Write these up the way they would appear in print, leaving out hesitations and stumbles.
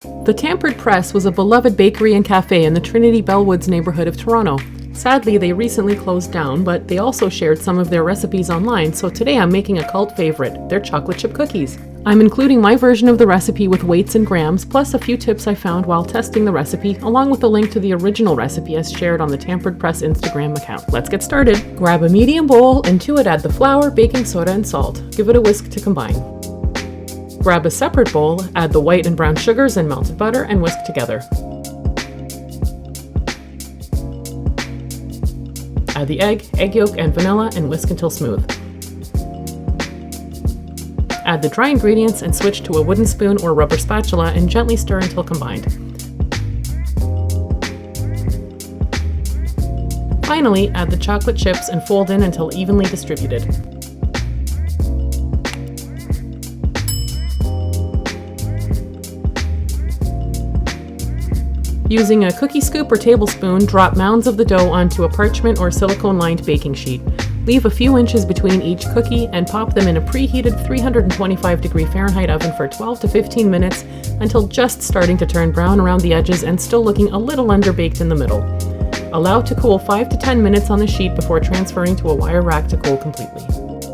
The Tampered Press was a beloved bakery and cafe in the Trinity Bellwoods neighborhood of Toronto. Sadly, they recently closed down, but they also shared some of their recipes online, so today I'm making a cult favorite, their chocolate chip cookies. I'm including my version of the recipe with weights and grams, plus a few tips I found while testing the recipe, along with a link to the original recipe as shared on the Tampered Press Instagram account. Let's get started. Grab a medium bowl, and to it add the flour, baking soda, and salt. Give it a whisk to combine. Grab a separate bowl, add the white and brown sugars and melted butter, and whisk together. Add the egg yolk, and vanilla, and whisk until smooth. Add the dry ingredients and switch to a wooden spoon or rubber spatula and gently stir until combined. Finally, add the chocolate chips and fold in until evenly distributed. Using a cookie scoop or tablespoon, drop mounds of the dough onto a parchment or silicone-lined baking sheet. Leave a few inches between each cookie and pop them in a preheated 325-degree Fahrenheit oven for 12 to 15 minutes until just starting to turn brown around the edges and still looking a little underbaked in the middle. Allow to cool 5 to 10 minutes on the sheet before transferring to a wire rack to cool completely.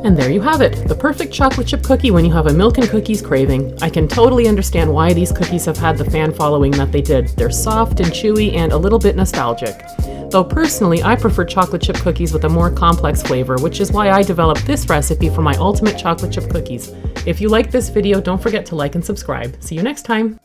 And there you have it, the perfect chocolate chip cookie when you have a milk and cookies craving. I can totally understand why these cookies have had the fan following that they did. They're soft and chewy and a little bit nostalgic. Though personally, I prefer chocolate chip cookies with a more complex flavor, which is why I developed this recipe for my ultimate chocolate chip cookies. If you like this video, don't forget to like and subscribe. See you next time!